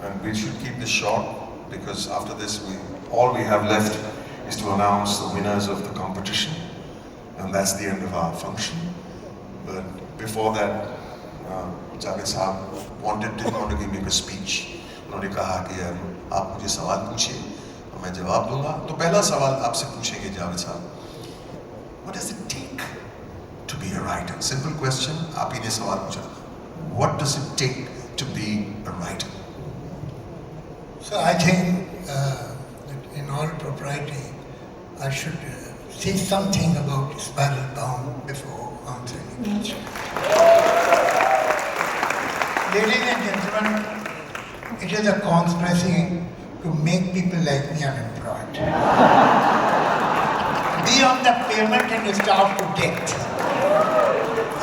and we should keep this short because after this, all we have left is to announce the winners of the competition, and that's the end of our function. But before that, Javed Sahab wanted to give me a speech. उन्होंने कहा कि आप मुझे सवाल पूछिए और मैं जवाब दूंगा. तो पहला सवाल आपसे पूछेंगे जावेद साहब. What does it take to be a writer? Simple question. आप ही ने सवाल पूछा. What does it take to be a writer? So I think that in all propriety, I should say something about Spiral Bound before answering the question. Ladies and gentlemen, it is a conspiracy to make people like me unemployed. Be on the pavement and starve to death.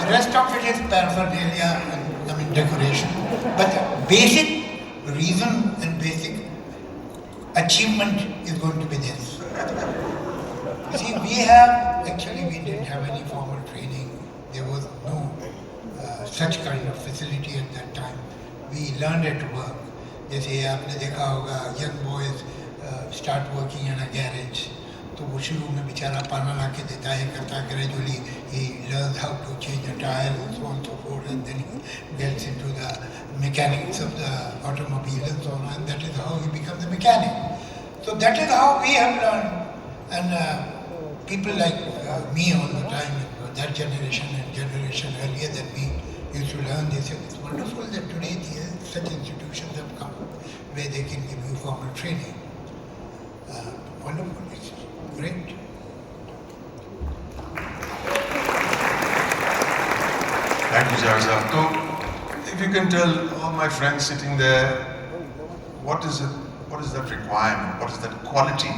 The rest of it is paraphernalia and decoration. But the basic reason and basic achievement is going to be this. You see, we didn't have any formal training. There was no such kind of facility at that time. We learned at work. जैसे आपने देखा होगा young boys start working in a garage. तो वो शुरू में बेचारा पाना ला के देता है करता gradually he learns how to change a tire and so on and so forth, and then he gets into the mechanics of the automobile and so on, and that is how he becomes a mechanic. So that is how we have learned, and people like me all the time, that generation and generation earlier than me used to learn this. It's wonderful that today such institutions have come where they can give you formal training. Wonderful, it's great. Thank you, Javed Sahab. So, if you can tell all my friends sitting there, what is that requirement? What is that quality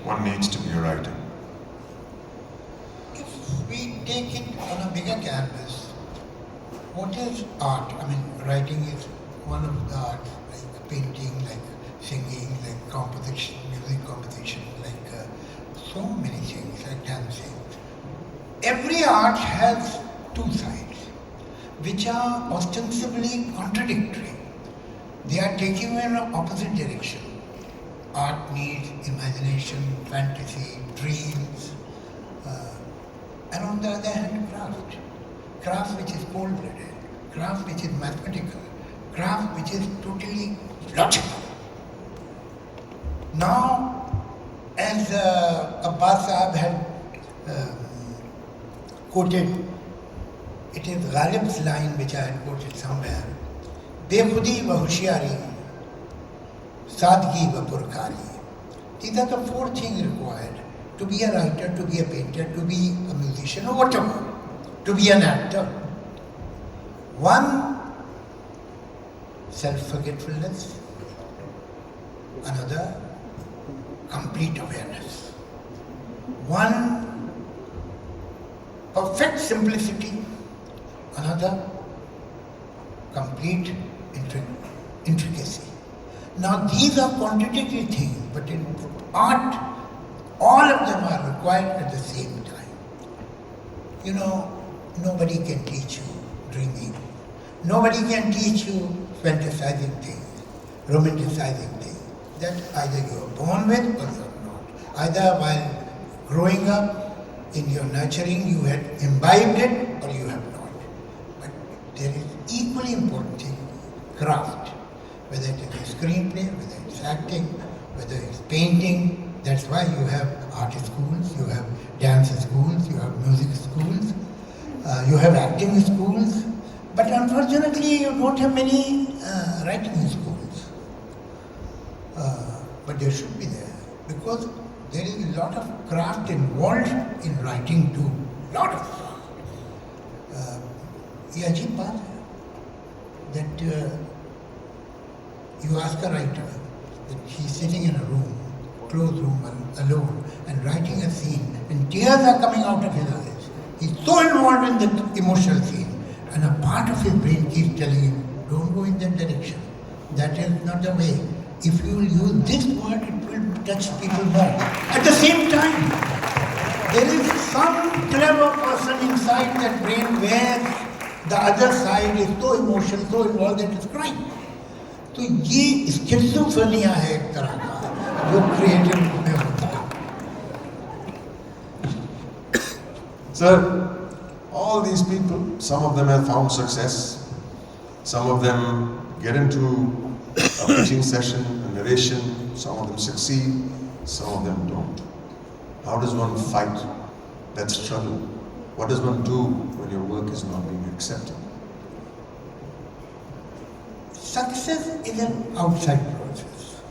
one needs to be a writer? If we take it on a bigger canvas, what is art? I mean, writing is one of the arts, like painting, like singing, like composition, music composition, like so many things, like dancing. Every art has two sides, which are ostensibly contradictory. They are taking you in an opposite direction. Art needs imagination, fantasy, dreams, and on the other hand, craft. Craft which is cold-blooded, craft which is mathematical, craft which is totally logical. Now, as Abbas Sahab had quoted, it is Ghalib's line which I had quoted somewhere, Bekhudi wa hushyari, sadgi wa purkari. These are the four things required to be a writer, to be a painter, to be a musician or whatever, to be an actor. One, self-forgetfulness. Another, complete awareness. One, perfect simplicity. Another, complete intricacy. Now these are contradictory things, but in art, all of them are required at the same time. You know, nobody can teach you dreaming. Nobody can teach you fantasizing things, romanticizing things. That either you are born with or you are not. Either while growing up, in your nurturing, you had imbibed it or you have not. But there is equally important thing, craft. Whether it is screenplay, whether it's acting, whether it's painting. That's why you have art schools, you have dance schools, you have music schools, you have acting schools. But unfortunately, you don't have many writing schools. But they should be there because there is a lot of craft involved in writing too. Lot of craft. ये अजीब बात है that you ask a writer that he's sitting in a room, closed room, alone, and writing a scene, and tears are coming out of his eyes. He's so involved in the emotional scene, and a part of his brain keeps telling him, don't go in that direction. That is not the way. If you will use this word, it will touch people more. At the same time, there is some clever person inside that brain where the other side is so emotional, so involved that it's crying. तो ये schizophrenia है एक तरह का जो creative में होता है. Sir, all these people, some of them have found success, some of them get into a pitching session, a narration, some of them succeed, some of them don't. How does one fight that struggle? What does one do when your work is not being accepted? Success is an outside process.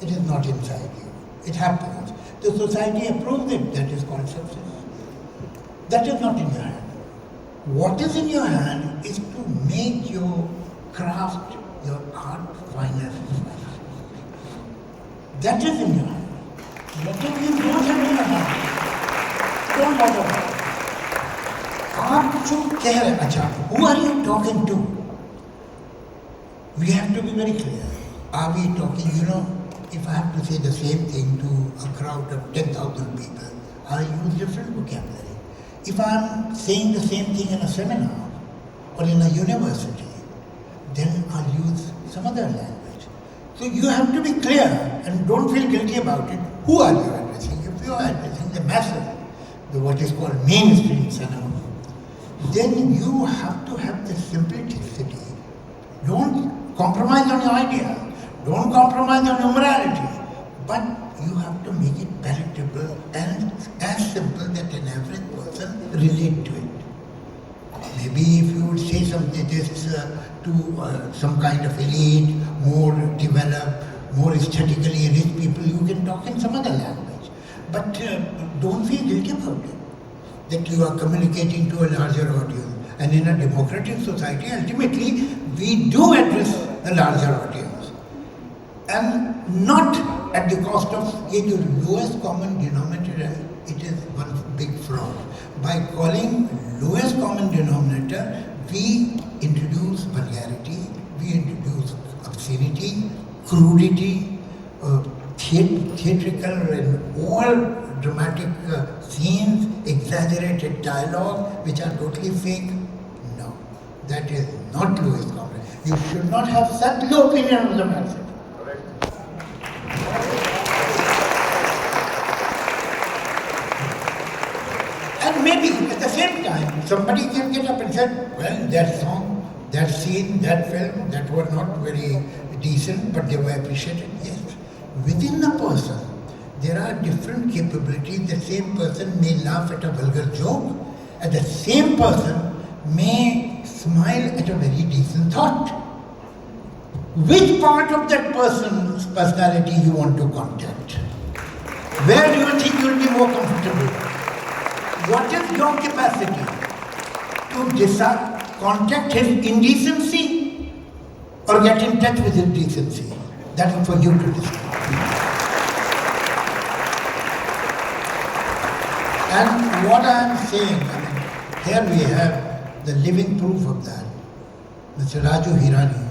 It is not inside you. It happens. The society approves it. That is called success. That is not in your hand. What is in your hand is to make your craft, your art finer. That is in your hand. Whatever you don't have in your hand, don't bother about it. आप जो कह रहे, अच्छा, who are you talking to? We have to be very clear. Are we talking, if I have to say the same thing to a crowd of 10,000 people, I use different vocabulary. If I am saying the same thing in a seminar or in a university, then I'll use some other language. So you have to be clear and don't feel guilty about it. Who are you addressing? If you are addressing the masses, the what is called mainstream cinema, then you have to have the simplicity. Don't compromise on your idea. Don't compromise on your morality. But you have to make it palatable and as simple that an average person relate to it. Maybe if you would say something this to some kind of elite, more developed, more aesthetically rich people, you can talk in some other language. But don't feel guilty about it, that you are communicating to a larger audience. And in a democratic society, ultimately, we do address the larger audience. And not at the cost of the lowest common denominator. It is one big fraud. By calling lowest common denominator, we introduce vulgarity, we introduce obscenity, crudity, theatrical and all dramatic scenes, exaggerated dialogue, which are totally fake. No, that is not lowest common. You should not have such low opinion of the masses. And maybe at the same time, somebody can get up and say, well, that song, that scene, that film, that were not very decent, but they were appreciated. Yes. Within a person, there are different capabilities. The same person may laugh at a vulgar joke, and the same person may smile at a very decent thought. Which part of that person's personality you want to contact? Where do you think you will be more comfortable? What is your capacity to decide, contact his indecency or get in touch with his decency? That is for you to decide. And what I am saying, here we have the living proof of that. Mr. Raju Hirani.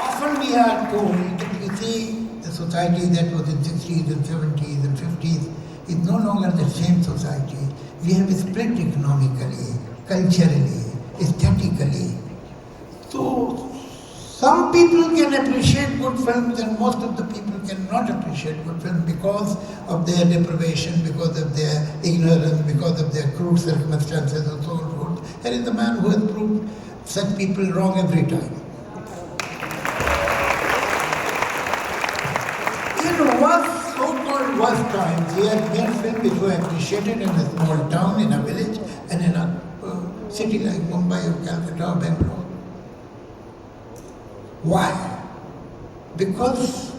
Often we are told that we see the society that was in 60s and 70s and 50s is no longer the same society. We have split economically, culturally, aesthetically. So some people can appreciate good films and most of the people cannot appreciate good films because of their deprivation, because of their ignorance, because of their crude circumstances and so on. Here is the man who has proved such people wrong every time. In worst, so-called worst times, he has made films which were appreciated in a small town, in a village, and in a city like Mumbai or Calcutta or Bangalore. Why? Because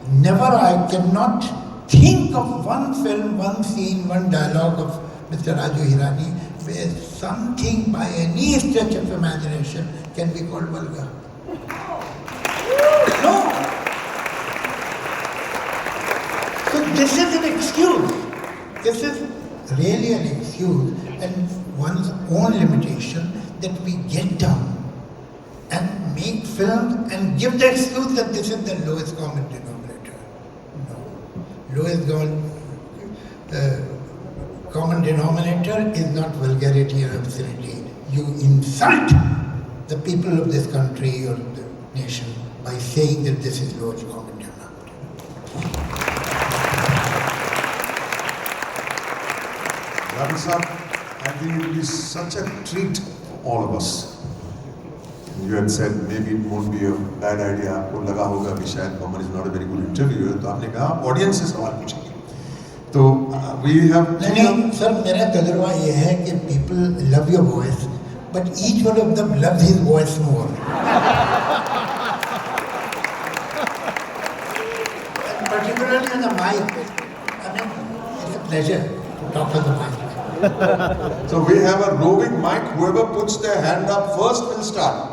never I cannot think of one film, one scene, one dialogue of Mr. Raju Hirani where something by any stretch of imagination can be called vulgar. No. So this is an excuse. This is really an excuse and one's own limitation that we get down and make films and give the excuse that this is the lowest common denominator. No. Lowest common denominator is not vulgarity or obscenity. you insult the people of this country or the nation by saying that this is lowest common denominator. Ravi Saab, I think it will be such a treat for all of us. You had said maybe it won't be a bad idea. आपको लगा होगा कि शायद Mohammed is not a very good interviewer. तो आपने कहा audience से सवाल पूछेंगे. तो we have. नहीं सर, मेरा तजुर्बा ये है कि people love your voice, but each one of them loves his voice more. And particularly on the mic, I mean, it's a pleasure to talk on the mic. So we have a roving mic. Whoever puts their hand up first will start.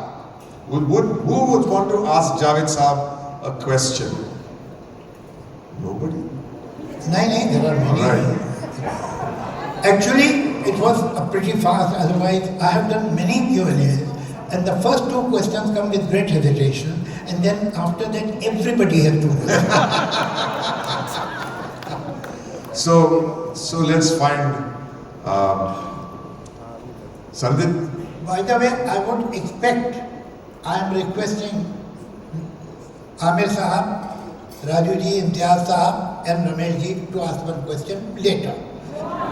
Who would want to ask Javed Saab a question? Nobody? नहीं, there are many. Right. Actually, it was a pretty fast. Otherwise, I have done many Q&As, and the first two questions come with great hesitation, and then after that, everybody has to do it. So let's find Sandip. By the way, I would expect, I am requesting Amir Sahab, Raju ji, Imtiaz Sahab, and Ramesh ji to ask one question later.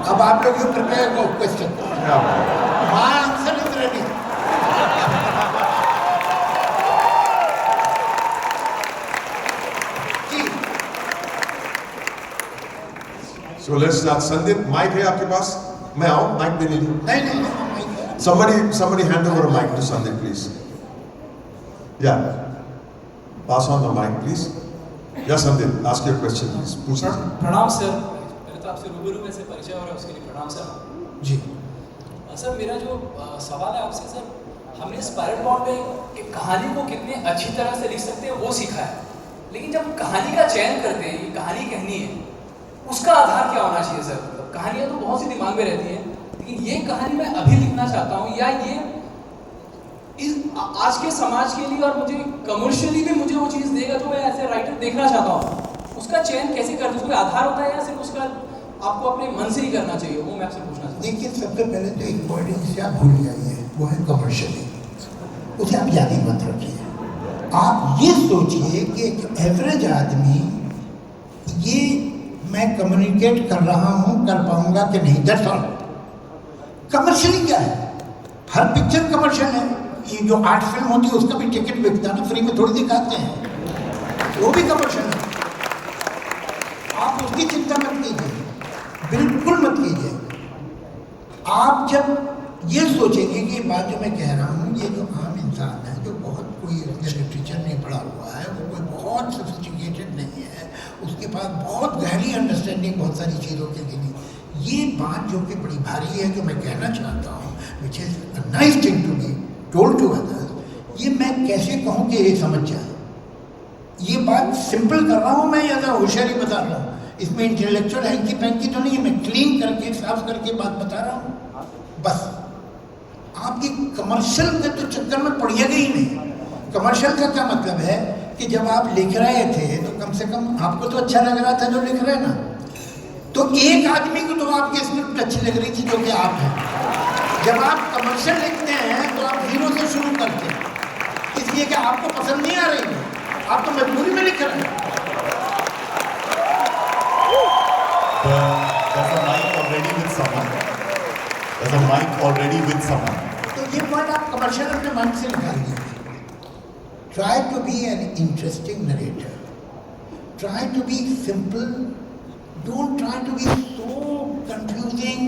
अब आप लोग you prepare for question. My answer is ready. Ji. So let's start. Sandip, mic है आपके पास? मैं आऊँ, mic देने लिए. नहीं. Somebody hand over a mic to Sandip, please. Yeah. Pass on the mic, please. Yeah, Sandip, ask your question, please. पूछ लीजिए. प्रणाम सर, पहले तो आपसे रूबरू में से परिचय हो रहा है, उसके लिए प्रणाम सर. जी. सर मेरा जो सवाल है आपसे सर, हमने स्पाइरल बॉन्ड में एक कहानी को कितने अच्छी तरह से लिख सकते हैं वो सीखा है, लेकिन जब कहानी का चयन करते हैं, ये कहानी कहनी है, उसका आधार क्या होना चाहिए सर? कहानियाँ तो बहुत सी दिमाग में रहती हैं, लेकिन ये कहानी मैं अभी लिखना चाहता हूँ, या ये आज के समाज के लिए और मुझे कमर्शियली भी मुझे वो चीज़ देगा जो मैं ऐसे राइटर देखना चाहता हूँ, उसका चयन कैसे करते हैं? उसका आधार होता है या सिर्फ उसका आपको अपने मन से ही करना चाहिए? वो मैं आपसे पूछना चाहता हूँ. देखिए, सबसे पहले तो एक वर्ड जिसे आप भूल जाइए, वो है कमर्शियली. उसे आप याद ही मत रखिए. आप ये सोचिए कि एक एवरेज आदमी ये मैं कम्युनिकेट कर रहा हूँ, कर पाऊंगा कि नहीं. That's all. कमर्शियली क्या है? हर पिक्चर कमर्शियल है. ये जो आर्ट फिल्म होती है उसका भी टिकट बिकता है ना, फ्री में थोड़ी दिखाते हैं, वो भी कमर्शियल है. आप उसकी चिंता मत कीजिए, बिल्कुल मत कीजिए. आप जब ये सोचेंगे कि ये बात जो मैं कह रहा हूँ, ये जो आम इंसान है, जो बहुत कोई उसने लिटरेचर नहीं पढ़ा हुआ है, वो कोई बहुत सोफिस्टिकेटेड नहीं है, उसके पास बहुत गहरी अंडरस्टैंडिंग बहुत सारी चीज़ों के लिए, ये बात जो कि बड़ी भारी है, जो मैं कहना चाहता हूँ, which is a nice thing to be told to others, ये मैं कैसे कहूँ कि ये समझ जाए. ये बात सिंपल कर रहा हूँ मैं, या तो होशियारी बता रहा हूँ. इसमें इंटेलेक्चुअल हैंकी पैंकी तो नहीं है, मैं क्लीन करके साफ करके बात बता रहा हूँ. बस आपकी कमर्शियल के तो चक्कर में पड़िएगा ही नहीं. कमर्शियल का क्या मतलब है कि जब आप लिख रहे थे तो कम से कम आपको तो अच्छा लग रहा था जो लिख रहे ना, तो एक आदमी को तो आपकी स्क्रिप्ट अच्छी लग रही थी जो कि आप हैं. जब आप कमर्शियल लिखते हैं तो आप जीरो से शुरू करते हैं, इसलिए कि आपको पसंद नहीं आ रही है, आप तो मजबूरी में लिख रहे हैं. There's a mic already with someone. There's a mic already with someone. तो ये पॉइंट आप कमर्शियल अपने माइंड से निकाल दीजिए. Try to be an interesting narrator. Try to be simple. Don't try to be so confusing.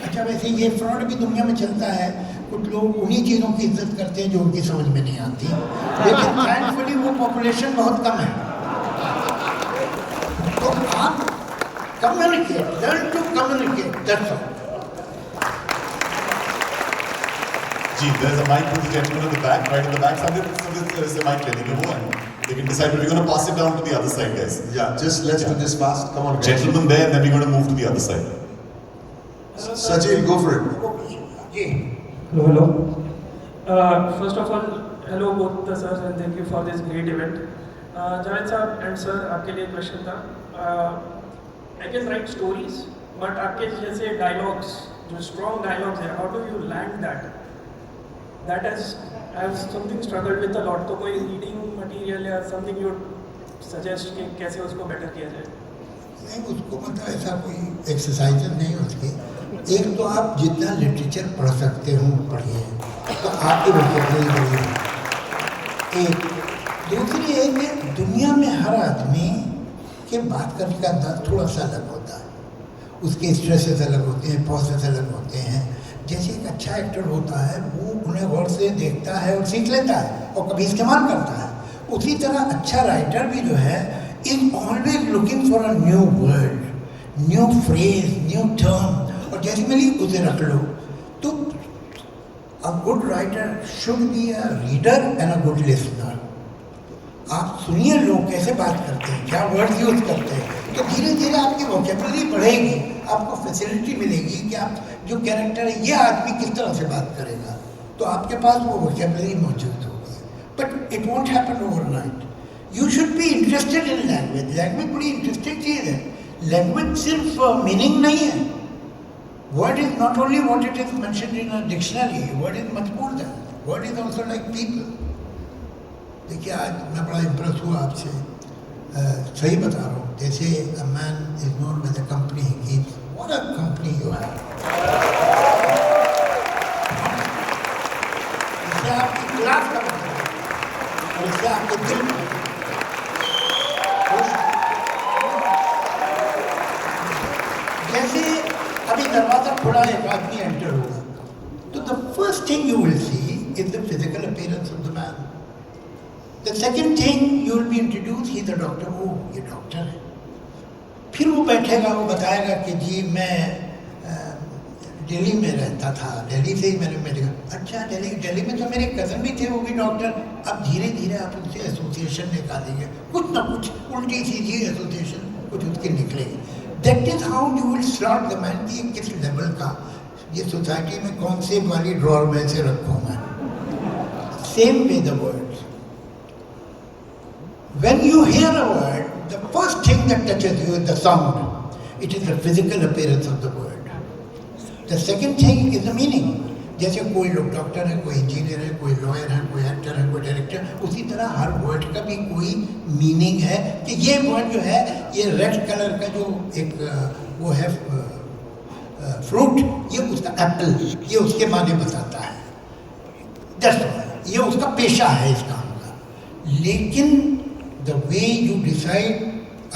अच्छा, वैसे ये फ्रॉड भी दुनिया में चलता है. कुछ लोग उन्हीं चीज़ों की इज्जत करते हैं जो उनकी समझ में नहीं आती, लेकिन थैंकफुली वो पॉपुलेशन बहुत कम है. तो आप communicate, learn to communicate, that's all. Gee, there's a mic with the gentleman in the back, right in the back. Somebody there is a mic ready to go, and they can decide. But we're going to pass it down to the other side, guys. Yeah, just let's do this fast. Come on, guys. Gentleman there, and then we're going to move to the other side. Sajil, go for it. Hello, hello. First of all, hello both the sirs and thank you for this great event. Javed साहब and sir, आपके लिए question था. I can write stories, but आपके जैसे dialogues, जो strong dialogues है, how do you land that? that has I have something struggled with a lot. तो कोई reading material या something you suggest कि कैसे उसको better किया जाए? नहीं, उसको मतलब ऐसा कोई एक्सरसाइज नहीं है उसकी। एक तो आप जितना लिटरेचर पढ़ सकते हो पढ़िए, तो आपकी वोकैबुलरी बढ़ेगी। एक दूसरी है कि दुनिया में हर आदमी के बात करने का अंदाज थोड़ा सा अलग होता है, उसके स्ट्रेसेस अलग होते हैं, प्रोसेस अलग होते हैं। जैसे एक अच्छा एक्टर होता है, वो उन्हें गौर से देखता है और सीख लेता है और कभी इस्तेमाल करता है। उसी तरह अच्छा राइटर भी जो है is always looking for a new word, new phrase, new term, और जैसे मिली उसे रख लो। तो a good writer should be a reader and a good listener. आप सुनिए लोग कैसे बात करते हैं, क्या वर्ड्स यूज करते हैं, तो धीरे धीरे आपकी वोकैबुलरी बढ़ेगी, आपको फैसिलिटी मिलेगी कि आप जो कैरेक्टर है ये आदमी किस तरह से बात करेगा, तो आपके पास वो वोकैबुलरी मौजूद होगी। But it won't happen overnight. You should be interested in language. Language बड़ी इंटरेस्टिंग चीज़ है। लैंग्वेज सिर्फ मीनिंग नहीं है। Word is not only what it is mentioned in a dictionary, word is much more than. Word is also like people. देखिए, आज मैं बड़ा impress हुआ आपसे, सही बता रहा हूँ। जैसे a man is known by the company he keeps, what a company you have. इससे आपकी क्लास का मतलब है और इससे आपके दिल का जैसे अभी दरवाजा खुला, एक आदमी एंटर होगा, तो the first thing you will see is the physical appearance of the man. The second thing you will be introduced, he the doctor, oh ये डॉक्टर है। फिर वो बैठेगा, वो बताएगा कि जी मैं दिल्ली में रहता था, दिल्ली से ही मैंने मेडिकल, अच्छा दिल्ली में तो मेरे कज़न भी थे, वो भी डॉक्टर। अब धीरे धीरे आप उनसे एसोसिएशन निकालेंगे, कुछ ना कुछ उल्टी सीधी एसोसिएशन कुछ उसकी निकलेगी। That is how you will slot the man कि किस लेवल का, ये सोसाइटी में कौन से वाली ड्रॉर में से रखूँ मैं। Same way the words. When you hear a word, the first thing that touches you is the sound. It is the physical appearance of the word. The second thing is the meaning. जैसे कोई लोग doctor है, कोई engineer है, कोई lawyer है, कोई actor है, कोई डायरेक्टर, उसी तरह हर वर्ड का भी कोई मीनिंग है कि ये वर्ड जो है, ये रेड कलर का जो एक वो है फ्रूट, ये उसका एप्पल, ये उसके माने बताता है। That's ये उसका पेशा है इस काम का। लेकिन the way you decide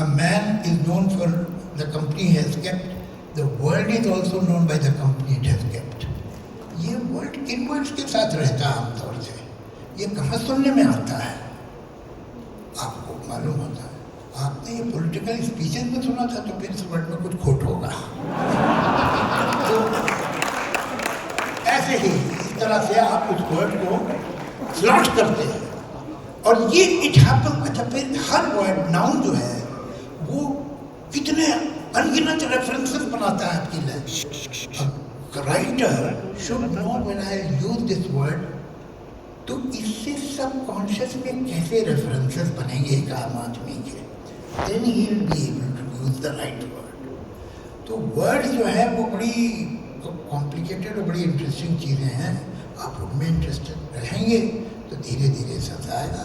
a man is known for the company he has kept, the world is also known by the company it has kept. ये वर्ड किन वर्ड्स के साथ रहता है आमतौर से, ये कहाँ सुनने में आता है, आपको मालूम होता है। आपने ये पॉलिटिकल स्पीचेस में सुना था, तो फिर इस वर्ड में कुछ खोट होगा। तो ऐसे ही इस तरह से आप उस वर्ड को स्लॉट करते हैं, और ये इट हैपन। अच्छा, फिर हर वर्ड नाउन जो है वो कितने अनगिनत रेफरेंसेस बनाता है आपकी life. Writer should know when I use this word, तो इससे सबकॉन्शियस में कैसे रेफरेंसेस बनेंगे एक आम आदमी के, then he will be able to use the right word. तो वर्ड जो है वो बड़ी कॉम्प्लिकेटेड और बड़ी इंटरेस्टिंग चीज़ें हैं। आप उनमें इंटरेस्टेड रहेंगे तो धीरे धीरे सब आएगा।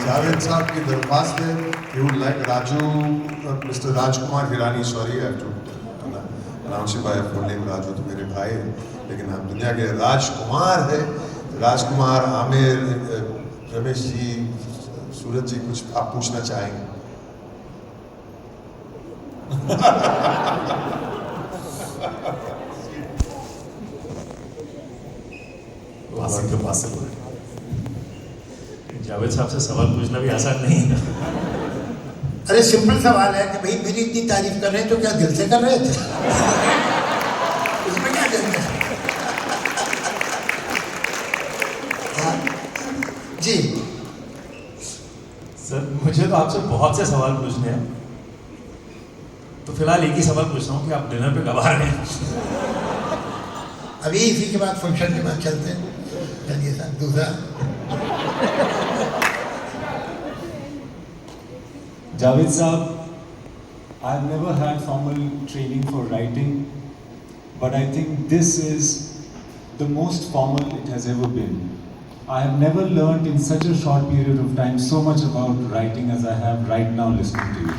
जावेद साहब की दरख्वास्त है, he would like Mr. Rajkumar Hirani, sorry I have to announce it by full name, Raju तो मेरे भाई हैं, लेकिन हम दुनिया के राजकुमार है। राजकुमार, आमिर, रमेश जी, सूरज जी, कुछ आप पूछना चाहेंगे? जावेद साहब से सवाल पूछना भी आसान नहीं है। अरे सिंपल सवाल है कि भाई मेरी इतनी तारीफ कर रहे हैं तो क्या दिल से कर रहे थे? इसमें क्या दिल है? जी सर, मुझे तो आपसे बहुत से सवाल पूछने हैं, तो फिलहाल एक ही सवाल पूछ रहा हूँ कि आप डिनर पे कब आ रहे हैं? अभी इसी के बाद फंक्शन के बाद चलते हैं। चलिए सर, दूसरा। Javed Saab, I've never had formal training for writing, but I think this is the most formal it has ever been. I have never learned in such a short period of time so much about writing as I have right now listening to you.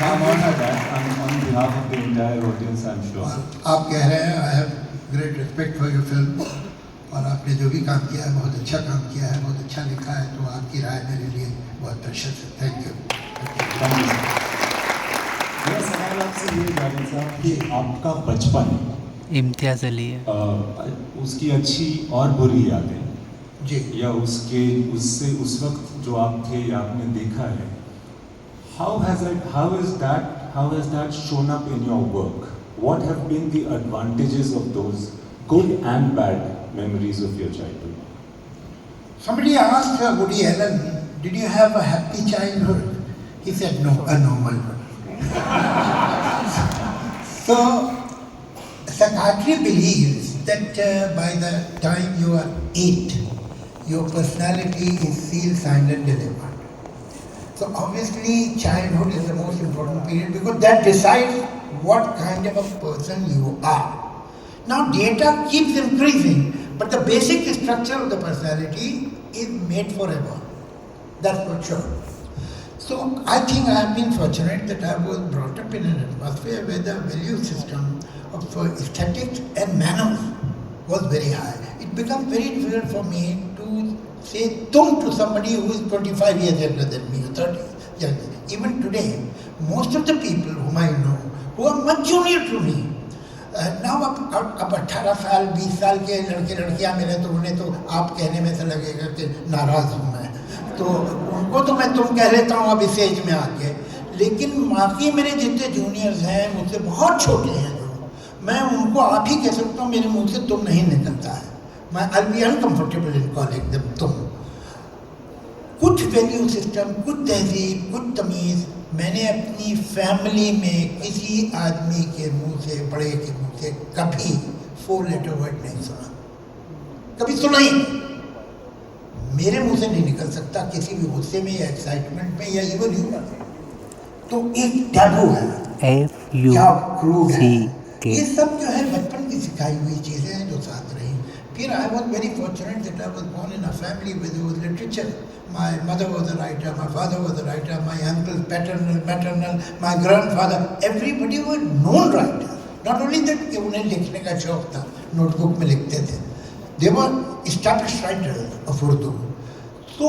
I'm honored that on behalf of the entire audience, I'm sure. आप कह रहे हैं I have great respect for your film, और आपने जो भी काम किया है बहुत अच्छा काम किया है, बहुत अच्छा लिखा है, तो आपकी राय मेरे लिए बहुत प्रेशियस है। Thank you. मेरा सवाल आपसे ये जावेद साहब कि आपका बचपन, इम्तियाज़ अली है, उसकी अच्छी और बुरी यादें जी, या उससे उस वक्त जो आप थे या आपने देखा है, how has that shown up in your work? What have been the advantages of those good and bad memories of your childhood? Somebody asked Woody Allen, did you have a happy childhood? He said no, a normal one. So psychiatry believes that by the time you are 8, your personality is sealed, signed and delivered. So obviously childhood is the most important period because that decides what kind of a person you are. Now data keeps increasing, but the basic structure of the personality is made forever. That's for sure. So I think I have been fortunate that I was brought up in an atmosphere where the value system of aesthetics and manners was very high. It becomes very difficult for me to say tum to somebody who is 25 years younger than me or 30 years younger. Even today, most of the people whom I know who are much junior to me, now अब 18 साल 20 साल के लड़के लड़कियां मिले तो उन्हें तो आप कहने में से लगेगा कि नाराज हूँ मैं, तो उनको तो मैं तुम कह लेता हूँ अब इस एज में आके, लेकिन बाकी मेरे जितने जूनियर्स हैं मुझसे बहुत छोटे हैं जो, मैं उनको आप ही कह सकता हूँ, मेरे मुंह से तुम नहीं निकलता है, मैं I'll be uncomfortable in calling them तुम। कुछ वैल्यू सिस्टम, कुछ तहजीब, कुछ तमीज़ मैंने अपनी फैमिली में किसी आदमी के मुंह से, बड़े के मुंह से कभी 4 लेटर वर्ड नहीं सुना, कभी सुना ही नहीं, मेरे मुंह से नहीं निकल सकता किसी भी गुस्से में या एक्साइटमेंट में या इवन ह्यूमर। तो एक टैबू है, क्या क्रूड है, ये सब जो है बचपन की सिखाई हुई चीज़ें हैं जो साथ रही। फिर I was very fortunate that I was born in a family with literature. My mother was a writer, my father was a writer, my uncles, paternal, maternal, my grandfather, everybody were known writers. Not only that कि उन्हें लिखने का शौक था, notebook में लिखते थे, they were established writers of Urdu. तो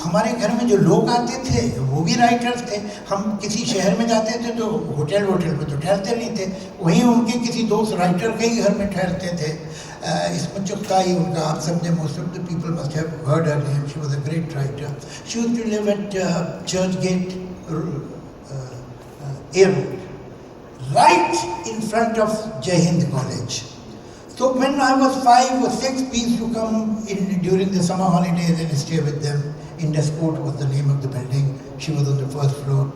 हमारे घर में जो लोग आते थे वो भी राइटर्स थे। हम किसी शहर में जाते थे तो होटल में तो ठहरते नहीं थे, वहीं उनके किसी दोस्त राइटर के ही घर में ठहरते थे। इसमें चुगताई उनका, आप सबने, most of the people must have heard her name, she was a great writer. She used to live at Churchgate Airport, right in front of Jai Hind College. So when I was 5 or 6, we used to come in during the summer holidays and stay with them. Indus Court was the name of the building. She was on the first floor.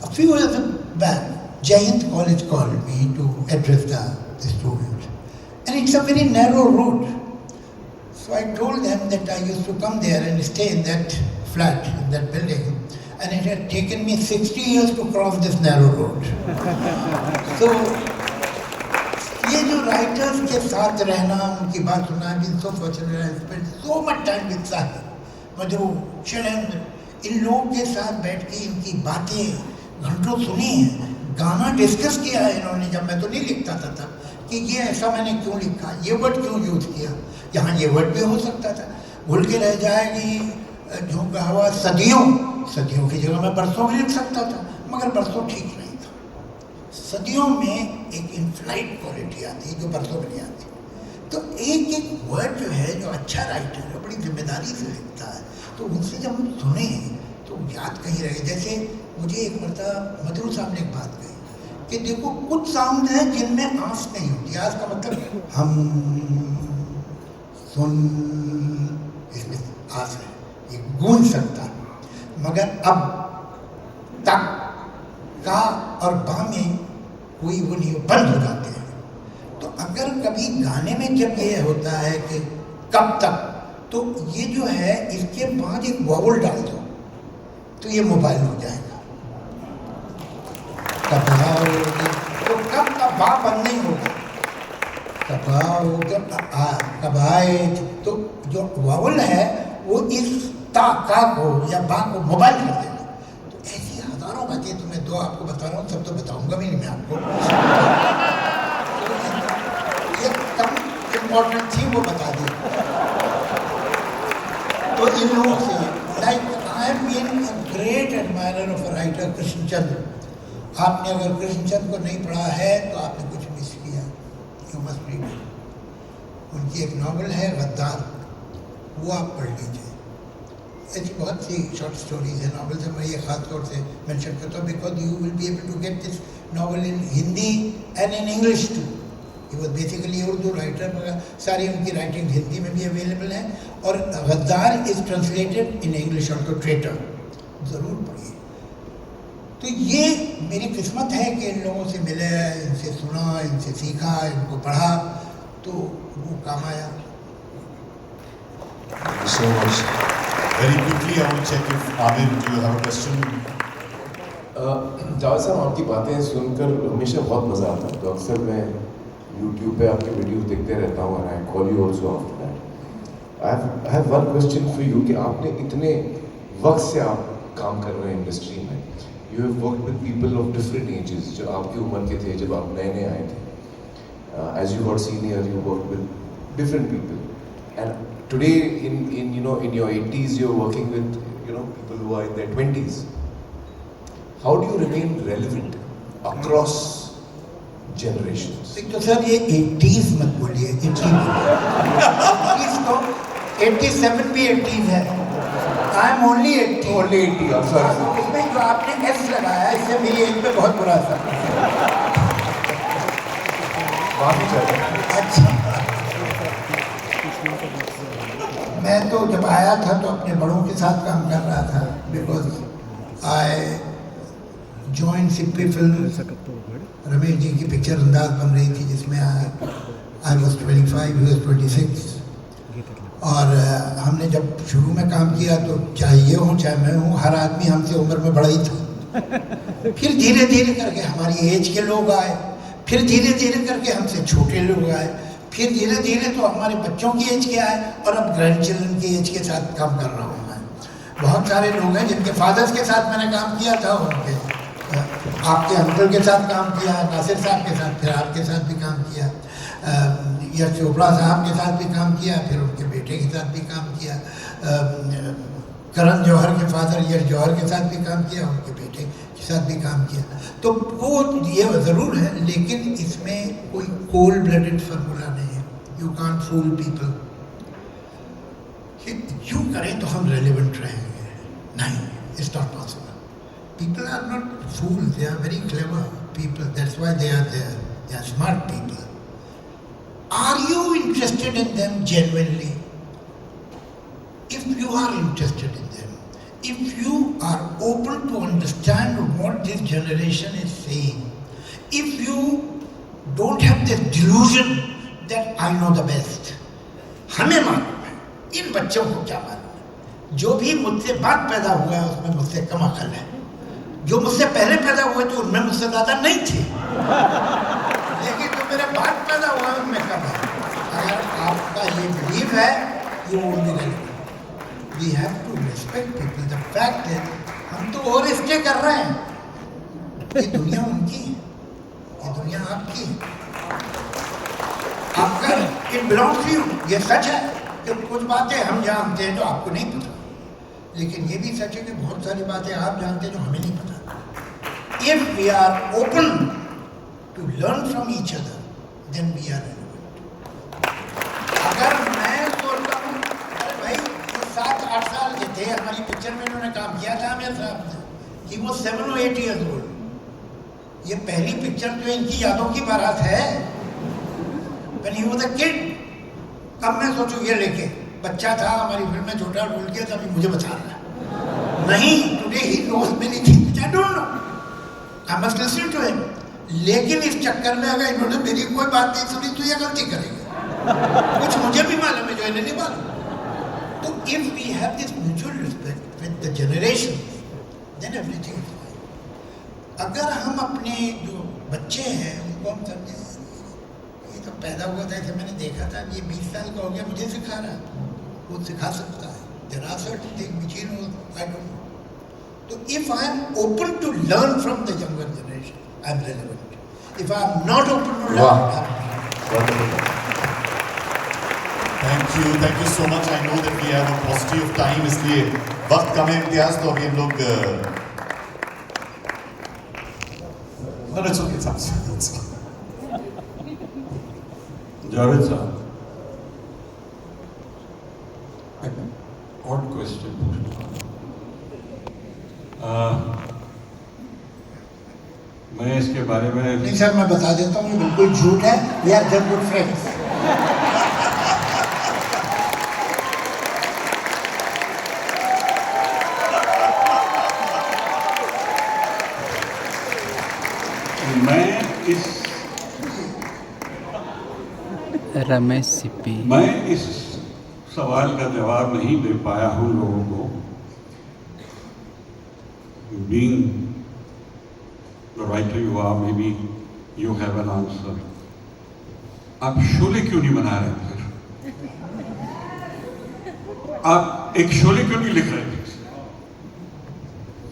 A few years back, Jai Hind College called me to address the students. And it's a very narrow route. So I told them that I used to come there and stay in that flat, in that building. And it had taken me 60 years to cross this narrow road. So, ये जो writers के साथ रहना, उनकी बात सुनना, I've been so fortunate, I spent so much time with Sahir, मधु, शैलेंद्र, इन लोग के साथ बैठ के इनकी बातें घंटों सुनी हैं, गाना डिस्कस किया है इन्होंने, जब मैं तो नहीं लिखता था तब, कि ये ऐसा मैंने क्यों लिखा, ये वर्ड क्यों यूज किया, यहाँ ये वर्ड भी हो सकता था, भूल के रह जाएगी झोंका हवा सदियों, सदियों की जगह मैं बरसों भी लिख सकता था, मगर बरसों ठीक नहीं था। सदियों में एक इनफ्लाइट क्वालिटी आती है जो बरसों में नहीं आती। तो एक एक वर्ड जो है, जो अच्छा राइटर है बड़ी जिम्मेदारी से लिखता है, तो उनसे जब हम सुने तो याद कहीं रहे। जैसे मुझे एक मरतबा मधुर साहब ने एक बात कही कि देखो कुछ साउंड है जिनमें आस नहीं होती, आस का मतलब हम सुन, इसमें आस है, ये गूंज सकता है, मगर अब तक का और बा में कोई वो नहीं, बंद हो जाते हैं। तो अगर कभी गाने में जब ये होता है कि कब तक, तो ये जो है इसके बाद एक वॉवल डाल दो तो ये मोबाइल हो जाएगा। कब आओगे, तो कब का बा बंद नहीं होगा, कब आओगे, कब आए, तो जो वावल है वो इस ता का को या बा को मोबाइल कर देगा। तो ऐसी हजारों बातें तुम्हें दो आपको बता रहा हूँ, सब तो बताऊंगा भी नहीं मैं आपको। ये कम इम्पोर्टेंट थी वो बता दी। तो इन लोगों से like I have been a great admirer of a writer Krishnachandra. आपने अगर कृष्णचंद्र को नहीं पढ़ा है तो आपने कुछ मिस किया, यू मस्ट रीड इट। उनकी एक नॉवल है गद्दार, वो आप पढ़ लीजिए। ऐसी बहुत सी शॉर्ट स्टोरीज है, नॉवेल्स है, मैं ये खास तौर से मेंशन करता हूँ because you will be able to get this novel in Hindi and in English too. He was basically Urdu writer, मगर सारी उनकी राइटिंग हिंदी में भी अवेलेबल है, और गद्दार is translated in English also, traitor, ज़रूर पढ़िए। तो ये मेरी किस्मत है कि इन लोगों से मिले, इनसे सुना, इनसे सीखा, इनको पढ़ा, तो वो काम आया। So much. Very quickly, I will check if Amir, do you have a question? Javed साहब, आपकी बातें सुनकर हमेशा बहुत मज़ा आता है। तो अक्सर मैं YouTube पे आपके वीडियो देखते रहता हूँ, and I call you also after that. I have one question for you कि आपने इतने वक्त से आप काम कर रहे हैं इंडस्ट्री में, you have worked with people of different ages, जो आपकी उम्र के थे जब आप नए आए थे. As you got senior, you worked with different people, and today in you know in your 80s you're working with people who are in their 20s. How do you remain relevant across generations? एक तो sir ये 80s मत बोलिए, 80s तो 87 भी 80s है। I am only 80. Only 80. I'm sorry. इसमें जो आपने S लगाया इससे मेरी एज पे बहुत बुरा असर पड़ा। माफी चाहिए। अच्छा, मैं तो जब आया था तो अपने बड़ों के साथ काम कर रहा था, because I join Sippy film. Ramesh ji की पिक्चर अंदाज बन रही थी जिसमें आई वॉज 25, ही वॉज 26, और हमने जब शुरू में काम किया तो चाहे ये हूँ चाहे मैं हूँ, हर आदमी हमसे उम्र में बड़ा ही था। फिर धीरे धीरे करके हमारी एज के लोग आए, फिर धीरे धीरे करके हमसे छोटे लोग आए, फिर धीरे धीरे तो हमारे बच्चों की एज के आए, और अब ग्रैंड चिल्ड्रन की एज के साथ काम कर रहा हूँ मैं। बहुत सारे लोग हैं जिनके फादर्स के साथ मैंने काम किया था, उनके आपके अंकल के साथ काम किया, नासिर साहब के साथ, फिर आपके साथ भी काम किया, यश चोपड़ा साहब के साथ भी काम किया, फिर उनके बेटे के साथ भी काम किया, करण जौहर के फादर यश जौहर के साथ भी काम किया, उनके बेटे के साथ भी काम किया। तो वो ये ज़रूर है, लेकिन इसमें कोई कोल्ड ब्लडेड फार्मूला नहीं है। You can't fool people. यूँ करें तो हम रेलिवेंट रहेंगे, नहीं, it's not possible. People are not fools, they are very clever people, that's why they are there, they are smart people. Are you interested in them genuinely? If you are interested in them, if you are open to understand what this generation is saying, if you don't have this delusion that I know the best, हमें मालूम है, इन बच्चों को क्या मालूम है, जो भी मुझसे बाद पैदा हुआ है उसमें मुझसे कम अकल है, जो मुझसे पहले पैदा हुए थे उनमें मुझसे ज़्यादा नहीं थे, लेकिन जो मेरे बाद पैदा हुआ है उनमें कम है। अगर आपका ये बिलीव है, you won't be relevant. We have to respect people. The fact है हम तो और स्टे कर रहे हैं, ये दुनिया उनकी है, ये दुनिया आपकी है, आपका इट बिलोंग्स टू यू। ये सच है कि कुछ बातें हम जानते हैं जो आपको नहीं पता, लेकिन ये भी सच है कि बहुत सारी बातें आप जानते हैं जो हमें नहीं पता। If we are open to learn from each other, then we are relevant. अगर मैं सोचता हूँ, अरे भाई ये 7-8 साल के थे, हमारी पिक्चर में इन्होंने काम किया था आमिर साहब ने, कि वो 7 or 8 years old। ये पहली पिक्चर जो इनकी यादों की बारात है, when he was a kid। अब मैं सोचूं ये लेके बच्चा था, हमारी फिल्म में छोटा रोल किया था, अभी मुझे बता रहा है नहीं, today he knows many things I don't know, I must listen to him. लेकिन इस चक्कर में अगर इन्होंने मेरी कोई बात नहीं सुनी तो ये गलती करेंगे, कुछ मुझे भी मालूम है जो इन्हें नहीं मालूम। तो if we have this mutual respect with the generation, then everything is fine. अगर हम अपने जो बच्चे हैं उनको हम समझे, ये तो पैदा हुआ था ऐसे मैंने देखा था, ये 20 साल का हो गया मुझे सिखा रहा है, वो सिखा सकता है। There are certain things which he knows, I don't know. So if I am open to learn from the younger generation, I am relevant. If I am not open to learn, I am Wonderful. Thank you so much. I know that we have a paucity of time, इसलिए वक्त कम है इम्तियाज, तो अभी हम लोग no, it's okay, it's okay. Javed साहब, odd question. मैं इसके बारे में नहीं सर, मैं बता देता हूँ, ये बिल्कुल झूठ है। We are just good friends. Ramesh Sippy, मैं इस सवाल का जवाब नहीं दे पाया हूँ लोगों को। Being the writer you are, maybe you have an answer. आप शोले क्यों नहीं बना रहे फिर? आप एक शोले क्यों नहीं लिख रहे थे?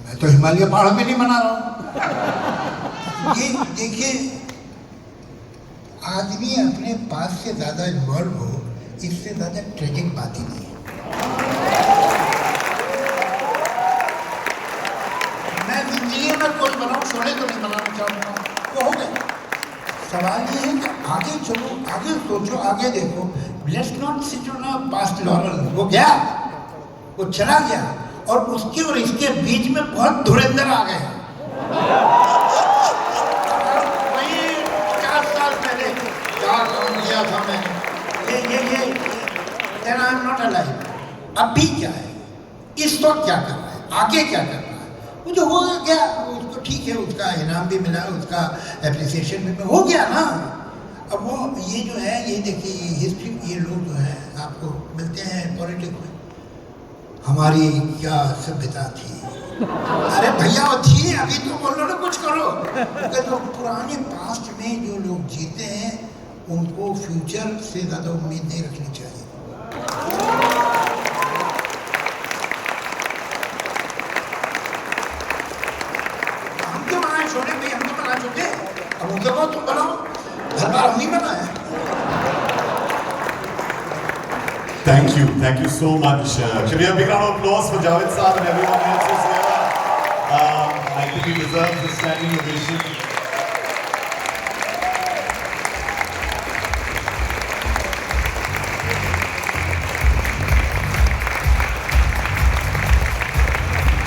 मैं तो हिमालय पहाड़ में नहीं बना रहा हूँ। ये देखिए, आदमी अपने पास से ज्यादा इन्वॉल्व हो, इससे ज्यादा ट्रेजिक बात ही नहीं है। मैं जिंदगी में कोई बनाऊं, शोले तो नहीं बनाना चाहूँगा, वो हो गया। सवाल ये है कि आगे चलो, आगे सोचो, आगे देखो। Let's not sit on a past lauryl. वो गया, वो चला गया, और उसके और इसके बीच में बहुत धुरंधर आ गए। वही 50 साल पहले क्या काम किया था मैंने, ये then I am not alive। अभी क्या है, इस वक्त क्या कर रहा है, आगे क्या कर रहा है, वो जो हो गया उसको ठीक है, उसका इनाम भी मिला, उसका एप्रिसिएशन भी हो गया ना। अब वो ये जो है, ये देखिए, ये हिस्ट्री, ये लोग जो है आपको मिलते हैं पॉलिटिक्स में, हमारी क्या सभ्यता थी। अरे भैया वो थी, अभी तो बोलो ना कुछ करो। क्योंकि जो पुराने पास्ट में जो लोग जीते हैं, उनको फ्यूचर से ज़्यादा उम्मीद नहीं रखनी चाहिए। हम तो बनाए छोटे भाई, हम तो बना चुके, अब उनसे कहो तुम बनाओ, हर बार हम नहीं बनाए। Thank you so much. Should we have a big round of applause for Javed Saab and everyone else who's here? I think he deserves the standing ovation.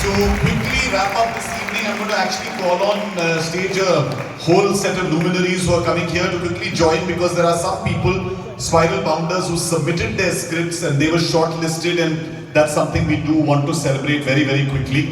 To quickly wrap up this evening, I'm going to actually call on stage a whole set of luminaries who are coming here to quickly join, because there are some people, Spiral Bounders, who submitted their scripts and they were shortlisted, and that's something we do want to celebrate very, very quickly.